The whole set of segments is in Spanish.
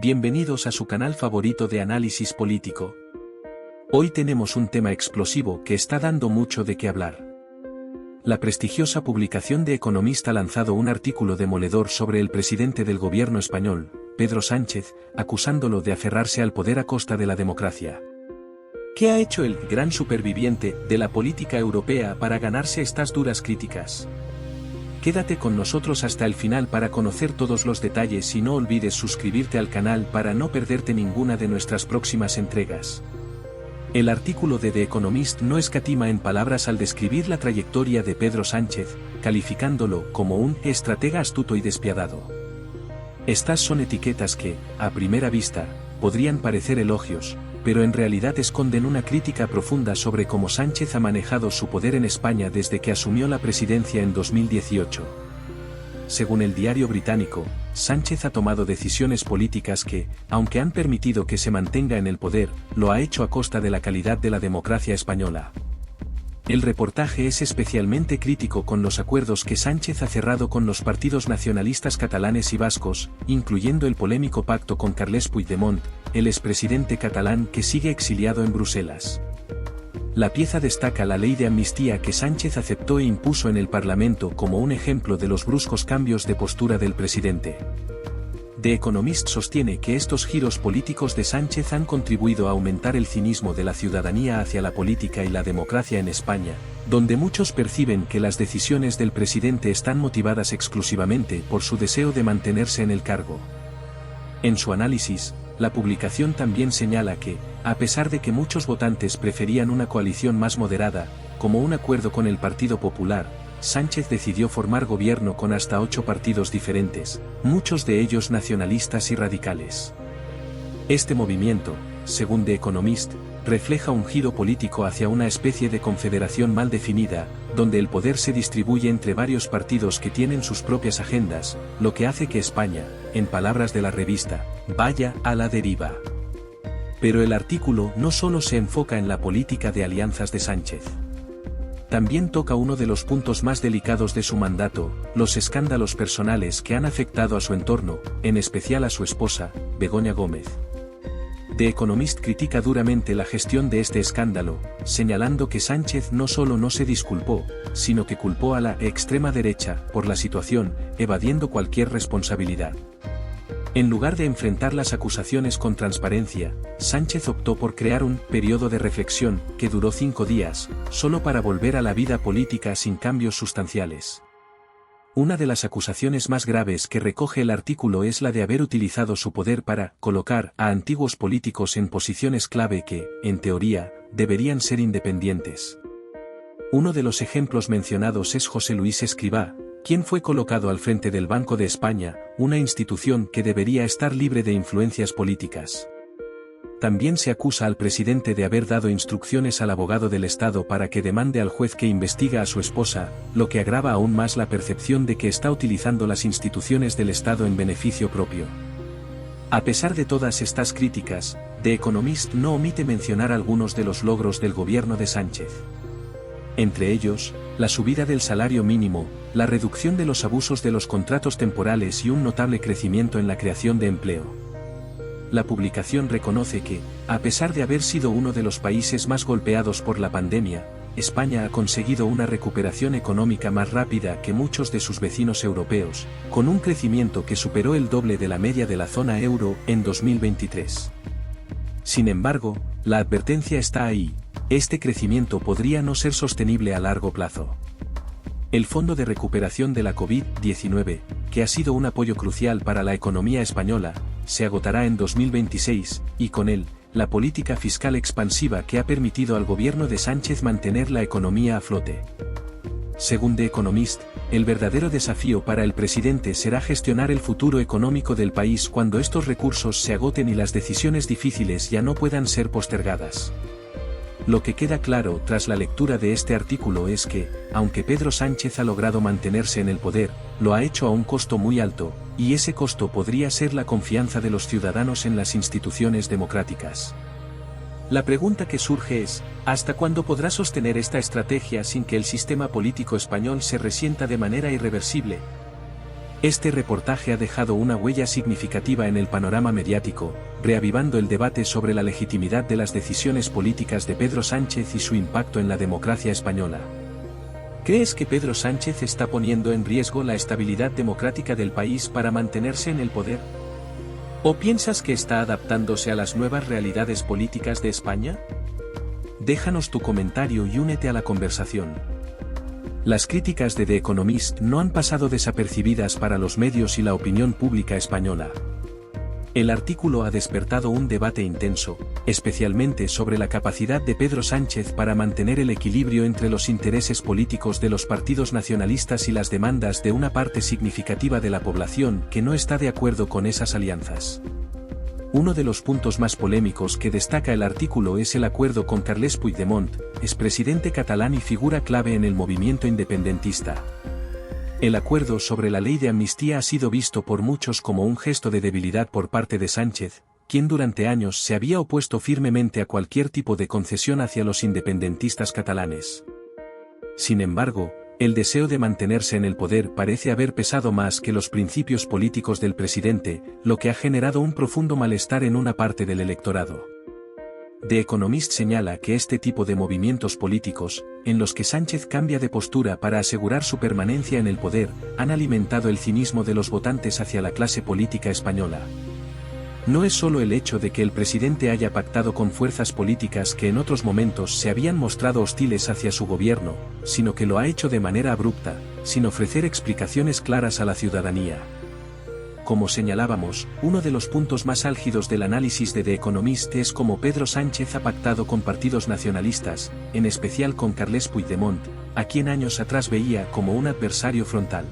Bienvenidos a su canal favorito de análisis político. Hoy tenemos un tema explosivo que está dando mucho de qué hablar. La prestigiosa publicación de Economist ha lanzado un artículo demoledor sobre el presidente del gobierno español, Pedro Sánchez, acusándolo de aferrarse al poder a costa de la democracia. ¿Qué ha hecho el gran superviviente de la política europea para ganarse estas duras críticas? Quédate con nosotros hasta el final para conocer todos los detalles y no olvides suscribirte al canal para no perderte ninguna de nuestras próximas entregas. El artículo de The Economist no escatima en palabras al describir la trayectoria de Pedro Sánchez, calificándolo como un estratega astuto y despiadado. Estas son etiquetas que, a primera vista, podrían parecer elogios, pero en realidad esconden una crítica profunda sobre cómo Sánchez ha manejado su poder en España desde que asumió la presidencia en 2018. Según el diario británico, Sánchez ha tomado decisiones políticas que, aunque han permitido que se mantenga en el poder, lo ha hecho a costa de la calidad de la democracia española. El reportaje es especialmente crítico con los acuerdos que Sánchez ha cerrado con los partidos nacionalistas catalanes y vascos, incluyendo el polémico pacto con Carles Puigdemont, el expresidente catalán que sigue exiliado en Bruselas. La pieza destaca la ley de amnistía que Sánchez aceptó e impuso en el Parlamento como un ejemplo de los bruscos cambios de postura del presidente. The Economist sostiene que estos giros políticos de Sánchez han contribuido a aumentar el cinismo de la ciudadanía hacia la política y la democracia en España, donde muchos perciben que las decisiones del presidente están motivadas exclusivamente por su deseo de mantenerse en el cargo. En su análisis, la publicación también señala que, a pesar de que muchos votantes preferían una coalición más moderada, como un acuerdo con el Partido Popular, Sánchez decidió formar gobierno con hasta 8 partidos diferentes, muchos de ellos nacionalistas y radicales. Este movimiento, según The Economist, refleja un giro político hacia una especie de confederación mal definida, donde el poder se distribuye entre varios partidos que tienen sus propias agendas, lo que hace que España, en palabras de la revista, vaya a la deriva. Pero el artículo no solo se enfoca en la política de alianzas de Sánchez. También toca uno de los puntos más delicados de su mandato, los escándalos personales que han afectado a su entorno, en especial a su esposa, Begoña Gómez. The Economist critica duramente la gestión de este escándalo, señalando que Sánchez no solo no se disculpó, sino que culpó a la extrema derecha por la situación, evadiendo cualquier responsabilidad. En lugar de enfrentar las acusaciones con transparencia, Sánchez optó por crear un periodo de reflexión que duró 5 días, solo para volver a la vida política sin cambios sustanciales. Una de las acusaciones más graves que recoge el artículo es la de haber utilizado su poder para colocar a antiguos políticos en posiciones clave que, en teoría, deberían ser independientes. Uno de los ejemplos mencionados es José Luis Escrivá, quien fue colocado al frente del Banco de España, una institución que debería estar libre de influencias políticas. También se acusa al presidente de haber dado instrucciones al abogado del Estado para que demande al juez que investiga a su esposa, lo que agrava aún más la percepción de que está utilizando las instituciones del Estado en beneficio propio. A pesar de todas estas críticas, The Economist no omite mencionar algunos de los logros del gobierno de Sánchez. Entre ellos, la subida del salario mínimo, la reducción de los abusos de los contratos temporales y un notable crecimiento en la creación de empleo. La publicación reconoce que, a pesar de haber sido uno de los países más golpeados por la pandemia, España ha conseguido una recuperación económica más rápida que muchos de sus vecinos europeos, con un crecimiento que superó el doble de la media de la zona euro en 2023. Sin embargo, la advertencia está ahí. Este crecimiento podría no ser sostenible a largo plazo. El Fondo de Recuperación de la COVID-19, que ha sido un apoyo crucial para la economía española, se agotará en 2026, y con él, la política fiscal expansiva que ha permitido al gobierno de Sánchez mantener la economía a flote. Según The Economist, el verdadero desafío para el presidente será gestionar el futuro económico del país cuando estos recursos se agoten y las decisiones difíciles ya no puedan ser postergadas. Lo que queda claro tras la lectura de este artículo es que, aunque Pedro Sánchez ha logrado mantenerse en el poder, lo ha hecho a un costo muy alto, y ese costo podría ser la confianza de los ciudadanos en las instituciones democráticas. La pregunta que surge es, ¿hasta cuándo podrá sostener esta estrategia sin que el sistema político español se resienta de manera irreversible? Este reportaje ha dejado una huella significativa en el panorama mediático, reavivando el debate sobre la legitimidad de las decisiones políticas de Pedro Sánchez y su impacto en la democracia española. ¿Crees que Pedro Sánchez está poniendo en riesgo la estabilidad democrática del país para mantenerse en el poder? ¿O piensas que está adaptándose a las nuevas realidades políticas de España? Déjanos tu comentario y únete a la conversación. Las críticas de The Economist no han pasado desapercibidas para los medios y la opinión pública española. El artículo ha despertado un debate intenso, especialmente sobre la capacidad de Pedro Sánchez para mantener el equilibrio entre los intereses políticos de los partidos nacionalistas y las demandas de una parte significativa de la población que no está de acuerdo con esas alianzas. Uno de los puntos más polémicos que destaca el artículo es el acuerdo con Carles Puigdemont, expresidente catalán y figura clave en el movimiento independentista. El acuerdo sobre la ley de amnistía ha sido visto por muchos como un gesto de debilidad por parte de Sánchez, quien durante años se había opuesto firmemente a cualquier tipo de concesión hacia los independentistas catalanes. Sin embargo, el deseo de mantenerse en el poder parece haber pesado más que los principios políticos del presidente, lo que ha generado un profundo malestar en una parte del electorado. The Economist señala que este tipo de movimientos políticos, en los que Sánchez cambia de postura para asegurar su permanencia en el poder, han alimentado el cinismo de los votantes hacia la clase política española. No es solo el hecho de que el presidente haya pactado con fuerzas políticas que en otros momentos se habían mostrado hostiles hacia su gobierno, sino que lo ha hecho de manera abrupta, sin ofrecer explicaciones claras a la ciudadanía. Como señalábamos, uno de los puntos más álgidos del análisis de The Economist es cómo Pedro Sánchez ha pactado con partidos nacionalistas, en especial con Carles Puigdemont, a quien años atrás veía como un adversario frontal.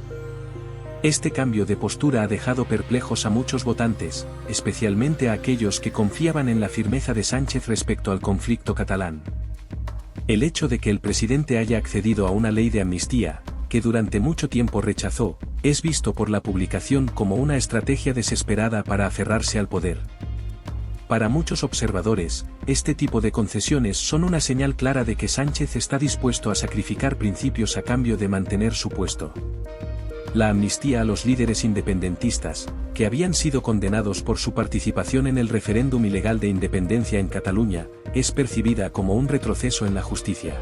Este cambio de postura ha dejado perplejos a muchos votantes, especialmente a aquellos que confiaban en la firmeza de Sánchez respecto al conflicto catalán. El hecho de que el presidente haya accedido a una ley de amnistía, que durante mucho tiempo rechazó, es visto por la publicación como una estrategia desesperada para aferrarse al poder. Para muchos observadores, este tipo de concesiones son una señal clara de que Sánchez está dispuesto a sacrificar principios a cambio de mantener su puesto. La amnistía a los líderes independentistas, que habían sido condenados por su participación en el referéndum ilegal de independencia en Cataluña, es percibida como un retroceso en la justicia.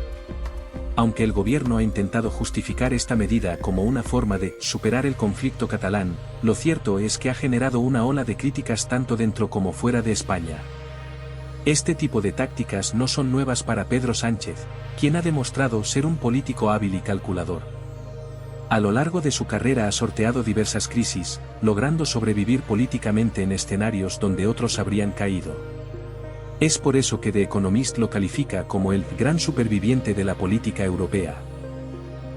Aunque el gobierno ha intentado justificar esta medida como una forma de superar el conflicto catalán, lo cierto es que ha generado una ola de críticas tanto dentro como fuera de España. Este tipo de tácticas no son nuevas para Pedro Sánchez, quien ha demostrado ser un político hábil y calculador. A lo largo de su carrera ha sorteado diversas crisis, logrando sobrevivir políticamente en escenarios donde otros habrían caído. Es por eso que The Economist lo califica como el gran superviviente de la política europea.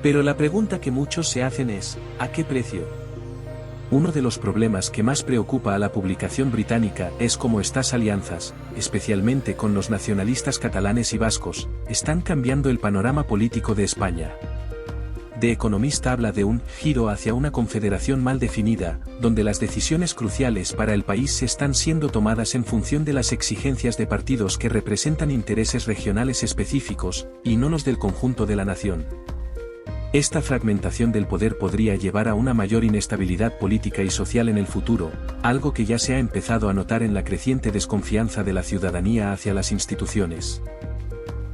Pero la pregunta que muchos se hacen es, ¿a qué precio? Uno de los problemas que más preocupa a la publicación británica es cómo estas alianzas, especialmente con los nacionalistas catalanes y vascos, están cambiando el panorama político de España. The Economist habla de un giro hacia una confederación mal definida, donde las decisiones cruciales para el país están siendo tomadas en función de las exigencias de partidos que representan intereses regionales específicos, y no los del conjunto de la nación. Esta fragmentación del poder podría llevar a una mayor inestabilidad política y social en el futuro, algo que ya se ha empezado a notar en la creciente desconfianza de la ciudadanía hacia las instituciones.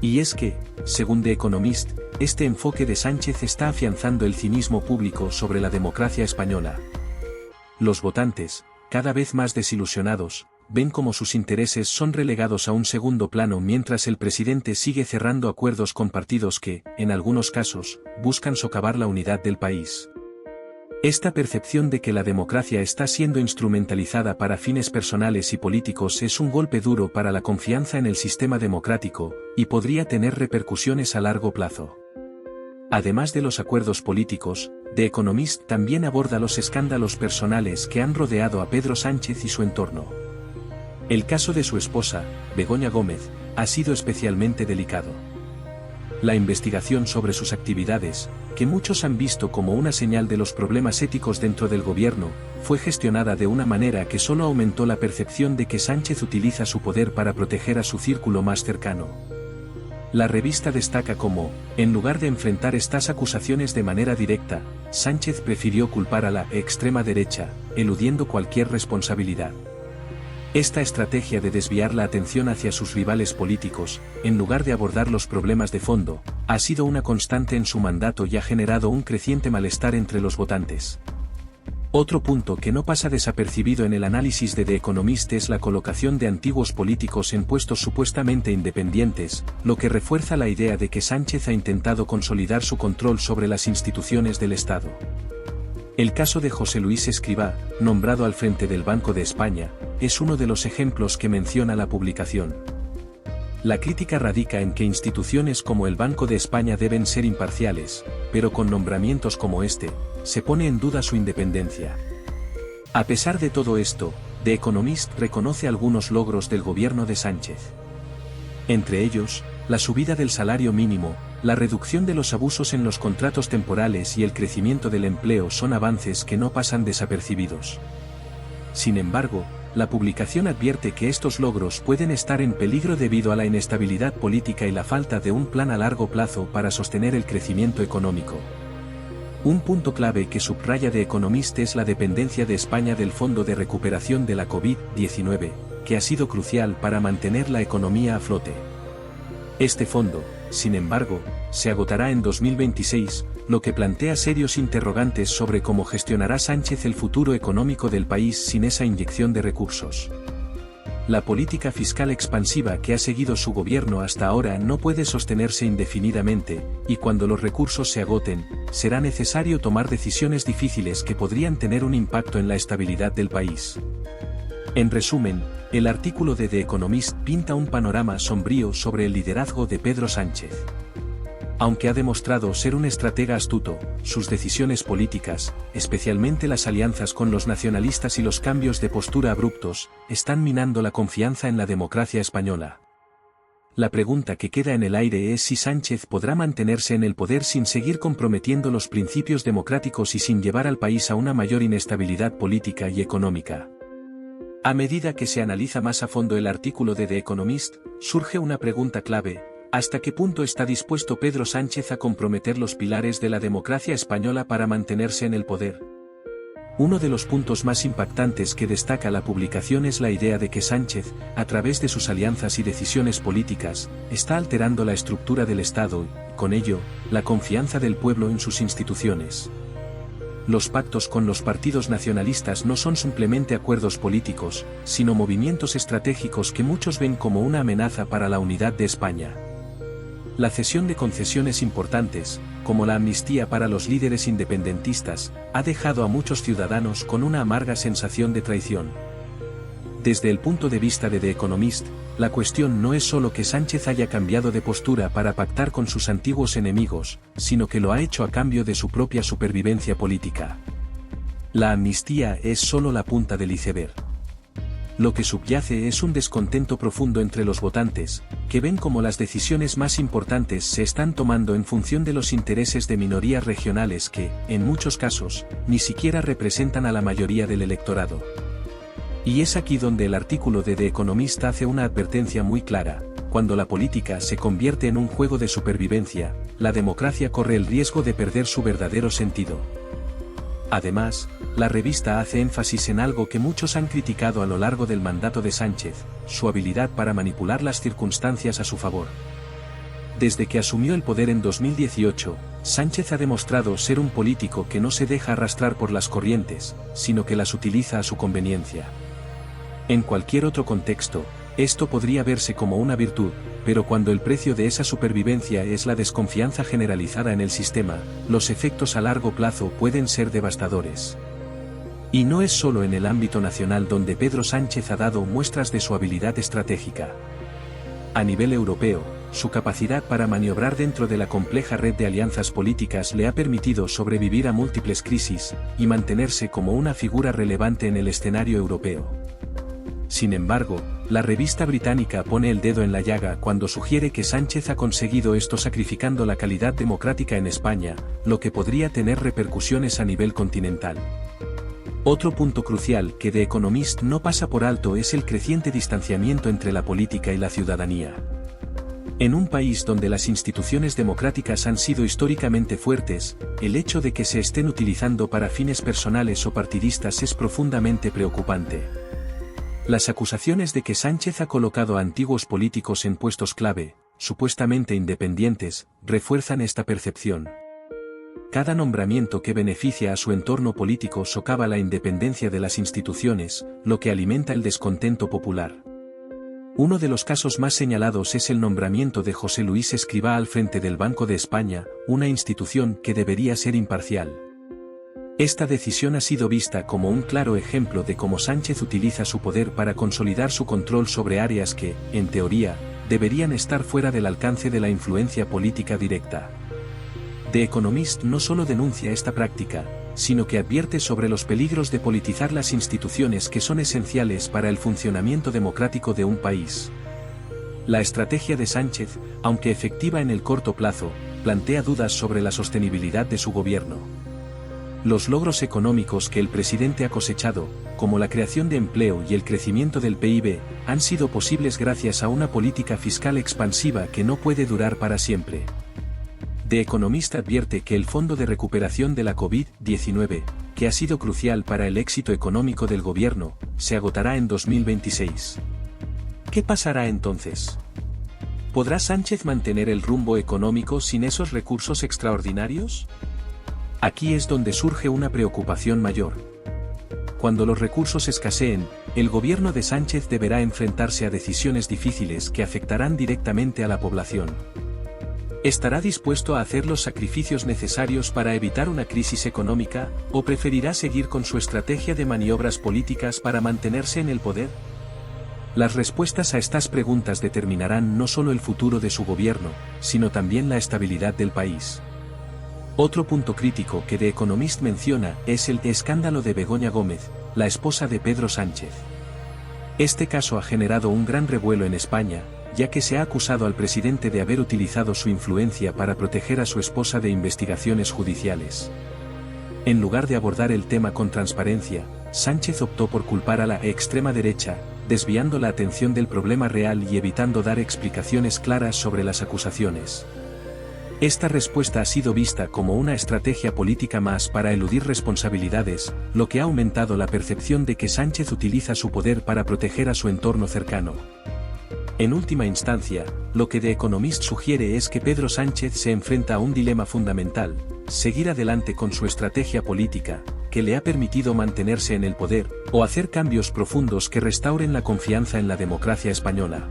Y es que, según The Economist, este enfoque de Sánchez está afianzando el cinismo público sobre la democracia española. Los votantes, cada vez más desilusionados, ven cómo sus intereses son relegados a un segundo plano mientras el presidente sigue cerrando acuerdos con partidos que, en algunos casos, buscan socavar la unidad del país. Esta percepción de que la democracia está siendo instrumentalizada para fines personales y políticos es un golpe duro para la confianza en el sistema democrático, y podría tener repercusiones a largo plazo. Además de los acuerdos políticos, The Economist también aborda los escándalos personales que han rodeado a Pedro Sánchez y su entorno. El caso de su esposa, Begoña Gómez, ha sido especialmente delicado. La investigación sobre sus actividades, que muchos han visto como una señal de los problemas éticos dentro del gobierno, fue gestionada de una manera que solo aumentó la percepción de que Sánchez utiliza su poder para proteger a su círculo más cercano. La revista destaca cómo, en lugar de enfrentar estas acusaciones de manera directa, Sánchez prefirió culpar a la extrema derecha, eludiendo cualquier responsabilidad. Esta estrategia de desviar la atención hacia sus rivales políticos, en lugar de abordar los problemas de fondo, ha sido una constante en su mandato y ha generado un creciente malestar entre los votantes. Otro punto que no pasa desapercibido en el análisis de The Economist es la colocación de antiguos políticos en puestos supuestamente independientes, lo que refuerza la idea de que Sánchez ha intentado consolidar su control sobre las instituciones del Estado. El caso de José Luis Escrivá, nombrado al frente del Banco de España, es uno de los ejemplos que menciona la publicación. La crítica radica en que instituciones como el Banco de España deben ser imparciales, pero con nombramientos como este, se pone en duda su independencia. A pesar de todo esto, The Economist reconoce algunos logros del gobierno de Sánchez. Entre ellos, la subida del salario mínimo, la reducción de los abusos en los contratos temporales y el crecimiento del empleo son avances que no pasan desapercibidos. Sin embargo, la publicación advierte que estos logros pueden estar en peligro debido a la inestabilidad política y la falta de un plan a largo plazo para sostener el crecimiento económico. Un punto clave que subraya The Economist es la dependencia de España del Fondo de Recuperación de la COVID-19, que ha sido crucial para mantener la economía a flote. Este fondo, sin embargo, se agotará en 2026, lo que plantea serios interrogantes sobre cómo gestionará Sánchez el futuro económico del país sin esa inyección de recursos. La política fiscal expansiva que ha seguido su gobierno hasta ahora no puede sostenerse indefinidamente, y cuando los recursos se agoten, será necesario tomar decisiones difíciles que podrían tener un impacto en la estabilidad del país. En resumen, el artículo de The Economist pinta un panorama sombrío sobre el liderazgo de Pedro Sánchez. Aunque ha demostrado ser un estratega astuto, sus decisiones políticas, especialmente las alianzas con los nacionalistas y los cambios de postura abruptos, están minando la confianza en la democracia española. La pregunta que queda en el aire es si Sánchez podrá mantenerse en el poder sin seguir comprometiendo los principios democráticos y sin llevar al país a una mayor inestabilidad política y económica. A medida que se analiza más a fondo el artículo de The Economist, surge una pregunta clave: ¿hasta qué punto está dispuesto Pedro Sánchez a comprometer los pilares de la democracia española para mantenerse en el poder? Uno de los puntos más impactantes que destaca la publicación es la idea de que Sánchez, a través de sus alianzas y decisiones políticas, está alterando la estructura del Estado y, con ello, la confianza del pueblo en sus instituciones. Los pactos con los partidos nacionalistas no son simplemente acuerdos políticos, sino movimientos estratégicos que muchos ven como una amenaza para la unidad de España. La cesión de concesiones importantes, como la amnistía para los líderes independentistas, ha dejado a muchos ciudadanos con una amarga sensación de traición. Desde el punto de vista de The Economist, la cuestión no es solo que Sánchez haya cambiado de postura para pactar con sus antiguos enemigos, sino que lo ha hecho a cambio de su propia supervivencia política. La amnistía es solo la punta del iceberg. Lo que subyace es un descontento profundo entre los votantes, que ven cómo las decisiones más importantes se están tomando en función de los intereses de minorías regionales que, en muchos casos, ni siquiera representan a la mayoría del electorado. Y es aquí donde el artículo de The Economist hace una advertencia muy clara: cuando la política se convierte en un juego de supervivencia, la democracia corre el riesgo de perder su verdadero sentido. Además, la revista hace énfasis en algo que muchos han criticado a lo largo del mandato de Sánchez: su habilidad para manipular las circunstancias a su favor. Desde que asumió el poder en 2018, Sánchez ha demostrado ser un político que no se deja arrastrar por las corrientes, sino que las utiliza a su conveniencia. En cualquier otro contexto, esto podría verse como una virtud, pero cuando el precio de esa supervivencia es la desconfianza generalizada en el sistema, los efectos a largo plazo pueden ser devastadores. Y no es solo en el ámbito nacional donde Pedro Sánchez ha dado muestras de su habilidad estratégica. A nivel europeo, su capacidad para maniobrar dentro de la compleja red de alianzas políticas le ha permitido sobrevivir a múltiples crisis y mantenerse como una figura relevante en el escenario europeo. Sin embargo, la revista británica pone el dedo en la llaga cuando sugiere que Sánchez ha conseguido esto sacrificando la calidad democrática en España, lo que podría tener repercusiones a nivel continental. Otro punto crucial que The Economist no pasa por alto es el creciente distanciamiento entre la política y la ciudadanía. En un país donde las instituciones democráticas han sido históricamente fuertes, el hecho de que se estén utilizando para fines personales o partidistas es profundamente preocupante. Las acusaciones de que Sánchez ha colocado a antiguos políticos en puestos clave, supuestamente independientes, refuerzan esta percepción. Cada nombramiento que beneficia a su entorno político socava la independencia de las instituciones, lo que alimenta el descontento popular. Uno de los casos más señalados es el nombramiento de José Luis Escrivá al frente del Banco de España, una institución que debería ser imparcial. Esta decisión ha sido vista como un claro ejemplo de cómo Sánchez utiliza su poder para consolidar su control sobre áreas que, en teoría, deberían estar fuera del alcance de la influencia política directa. The Economist no solo denuncia esta práctica, sino que advierte sobre los peligros de politizar las instituciones que son esenciales para el funcionamiento democrático de un país. La estrategia de Sánchez, aunque efectiva en el corto plazo, plantea dudas sobre la sostenibilidad de su gobierno. Los logros económicos que el presidente ha cosechado, como la creación de empleo y el crecimiento del PIB, han sido posibles gracias a una política fiscal expansiva que no puede durar para siempre. The Economist advierte que el Fondo de Recuperación de la COVID-19, que ha sido crucial para el éxito económico del gobierno, se agotará en 2026. ¿Qué pasará entonces? ¿Podrá Sánchez mantener el rumbo económico sin esos recursos extraordinarios? Aquí es donde surge una preocupación mayor. Cuando los recursos escaseen, el gobierno de Sánchez deberá enfrentarse a decisiones difíciles que afectarán directamente a la población. ¿Estará dispuesto a hacer los sacrificios necesarios para evitar una crisis económica, o preferirá seguir con su estrategia de maniobras políticas para mantenerse en el poder? Las respuestas a estas preguntas determinarán no solo el futuro de su gobierno, sino también la estabilidad del país. Otro punto crítico que The Economist menciona es el escándalo de Begoña Gómez, la esposa de Pedro Sánchez. Este caso ha generado un gran revuelo en España, ya que se ha acusado al presidente de haber utilizado su influencia para proteger a su esposa de investigaciones judiciales. En lugar de abordar el tema con transparencia, Sánchez optó por culpar a la extrema derecha, desviando la atención del problema real y evitando dar explicaciones claras sobre las acusaciones. Esta respuesta ha sido vista como una estrategia política más para eludir responsabilidades, lo que ha aumentado la percepción de que Sánchez utiliza su poder para proteger a su entorno cercano. En última instancia, lo que The Economist sugiere es que Pedro Sánchez se enfrenta a un dilema fundamental: seguir adelante con su estrategia política, que le ha permitido mantenerse en el poder, o hacer cambios profundos que restauren la confianza en la democracia española.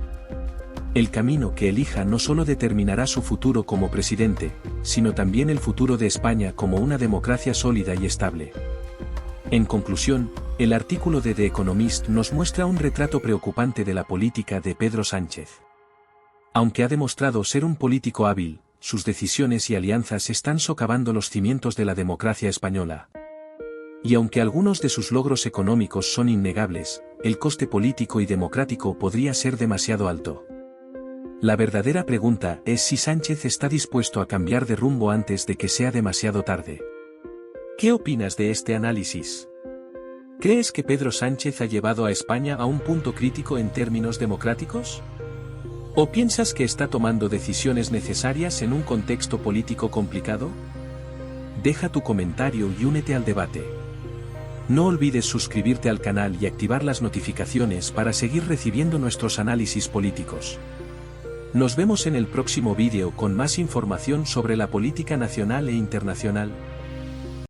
El camino que elija no solo determinará su futuro como presidente, sino también el futuro de España como una democracia sólida y estable. En conclusión, el artículo de The Economist nos muestra un retrato preocupante de la política de Pedro Sánchez. Aunque ha demostrado ser un político hábil, sus decisiones y alianzas están socavando los cimientos de la democracia española. Y aunque algunos de sus logros económicos son innegables, el coste político y democrático podría ser demasiado alto. La verdadera pregunta es si Sánchez está dispuesto a cambiar de rumbo antes de que sea demasiado tarde. ¿Qué opinas de este análisis? ¿Crees que Pedro Sánchez ha llevado a España a un punto crítico en términos democráticos? ¿O piensas que está tomando decisiones necesarias en un contexto político complicado? Deja tu comentario y únete al debate. No olvides suscribirte al canal y activar las notificaciones para seguir recibiendo nuestros análisis políticos. Nos vemos en el próximo vídeo con más información sobre la política nacional e internacional.